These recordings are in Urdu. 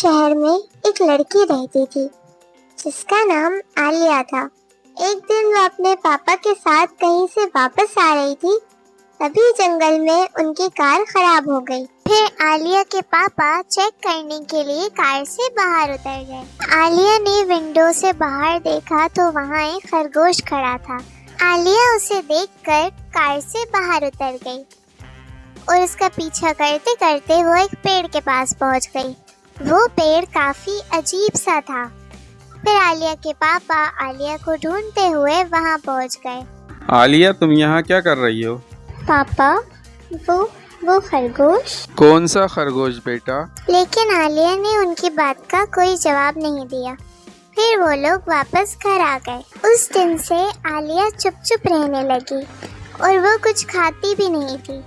شہر میں ایک لڑکی رہتی تھی جس کا نام عالیہ تھا۔ ایک دن وہ اپنے پاپا کے ساتھ کہیں سے واپس آ رہی تھی، تبھی جنگل میں ان کی کار خراب ہو گئی۔ پھر عالیہ کے پاپا چیک کرنے کے لیے کار سے باہر اتر گئے۔ عالیہ نے ونڈو سے باہر دیکھا تو وہاں ایک خرگوش کھڑا تھا۔ عالیہ اسے دیکھ کر کار سے باہر اتر گئی اور اس کا پیچھا کرتے کرتے وہ ایک پیڑ کے پاس پہنچ گئی۔ وہ پیڑ کافی عجیب سا تھا۔ پھر عالیہ کے پاپا عالیہ کو ڈھونڈتے ہوئے وہاں پہنچ گئے۔ عالیہ، تم یہاں کیا کر رہی ہو؟ پاپا، وہ خرگوش۔ کون سا خرگوش بیٹا؟ لیکن عالیہ نے ان کی بات کا کوئی جواب نہیں دیا۔ پھر وہ لوگ واپس گھر آ گئے۔ اس دن سے عالیہ چپ چپ رہنے لگی اور وہ کچھ کھاتی بھی نہیں تھی۔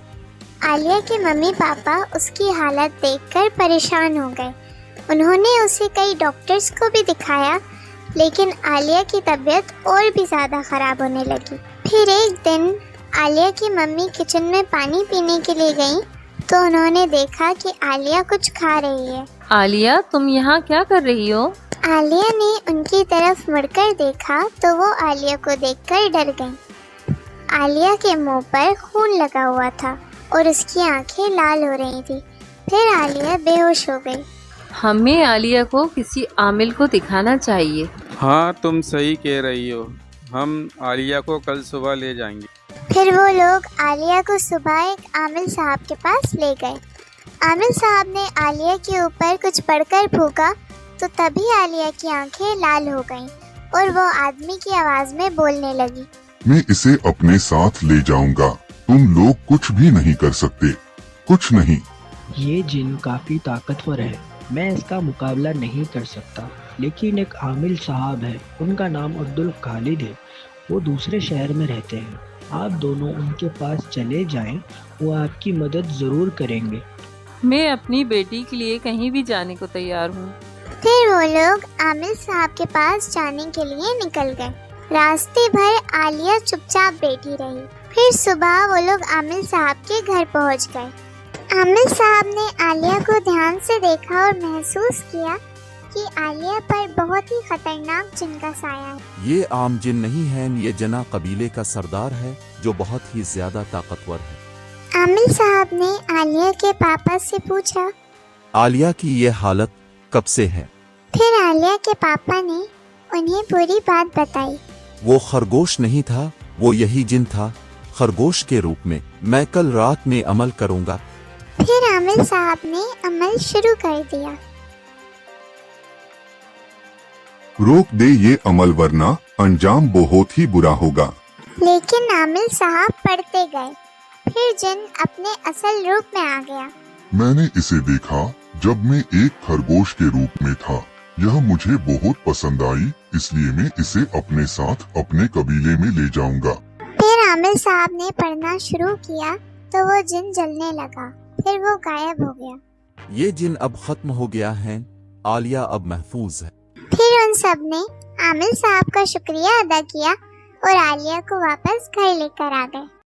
عالیہ کے ممی پاپا اس کی حالت دیکھ کر پریشان ہو گئے۔ انہوں نے اسے کئی ڈاکٹرز کو بھی دکھایا، لیکن عالیہ کی طبیعت اور بھی زیادہ خراب ہونے لگی۔ پھر ایک دن عالیہ کی ممی کچن میں پانی پینے کے لیے گئیں تو انہوں نے دیکھا کہ عالیہ کچھ کھا رہی ہے۔ عالیہ، تم یہاں کیا کر رہی ہو؟ عالیہ نے ان کی طرف مڑ کر دیکھا تو وہ عالیہ کو دیکھ کر ڈر گئیں۔ عالیہ کے منہ پر خون لگا ہوا تھا اور اس کی آنکھیں لال ہو رہی تھی۔ پھر عالیہ بے ہوش ہو گئی۔ ہمیں عالیہ کو کسی عامل کو دکھانا چاہیے۔ ہاں، تم صحیح کہہ رہی ہو، ہم عالیہ کو کل صبح لے جائیں گے۔ پھر وہ لوگ عالیہ کو صبح ایک عامل صاحب کے پاس لے گئے۔ عامل صاحب نے عالیہ کے اوپر کچھ پڑھ کر پھونکا تو تبھی عالیہ کی آنکھیں لال ہو گئیں اور وہ آدمی کی آواز میں بولنے لگی۔ میں اسے اپنے ساتھ لے جاؤں گا، تم لوگ کچھ بھی نہیں کر سکتے، کچھ نہیں۔ یہ جن کافی طاقتور ہے، میں اس کا مقابلہ نہیں کر سکتا، لیکن ایک عامل صاحب ہے، ان کا نام عبدالخالد ہے، وہ دوسرے شہر میں رہتے ہیں، آپ دونوں ان کے پاس چلے جائیں، وہ آپ کی مدد ضرور کریں گے۔ میں اپنی بیٹی کے لیے کہیں بھی جانے کو تیار ہوں۔ پھر وہ لوگ عامل صاحب کے پاس جانے کے لیے نکل گئے۔ راستے بھر عالیہ چپ چاپ بیٹھی رہی۔ پھر صبح وہ لوگ عامل صاحب کے گھر پہنچ گئے۔ عامل صاحب نے عالیہ کو دھیان سے دیکھا اور محسوس کیا کہ عالیہ پر بہت ہی خطرناک جن کا سایہ ہے۔ یہ عام جن نہیں ہے، یہ جنا قبیلے کا سردار ہے جو بہت ہی زیادہ طاقتور ہے۔ عامل صاحب نے عالیہ کے پاپا سے پوچھا، عالیہ کی یہ حالت کب سے ہے؟ پھر عالیہ کے پاپا نے انہیں پوری بات بتائی۔ وہ خرگوش نہیں تھا، وہ یہی جن تھا، خرگوش کے روپ میں۔ میں کل رات میں عمل کروں گا۔ پھر عامل صاحب نے عمل شروع کر دیا۔ روک دے یہ عمل ورنہ انجام بہت ہی برا ہوگا۔ لیکن عامل صاحب پڑھتے گئے۔ پھر جن اپنے اصل روپ میں آ گیا۔ میں نے اسے دیکھا جب میں ایک خرگوش کے روپ میں تھا، یہ مجھے بہت پسند آئی، اس لیے میں اسے اپنے ساتھ اپنے قبیلے میں لے جاؤں گا۔ پھر عامل صاحب نے پڑھنا شروع کیا تو وہ جن جلنے لگا، پھر وہ غائب ہو گیا۔ یہ جن اب ختم ہو گیا ہے، عالیہ اب محفوظ ہے۔ پھر ان سب نے عامل صاحب کا شکریہ ادا کیا اور عالیہ کو واپس گھر لے کر آ گئے۔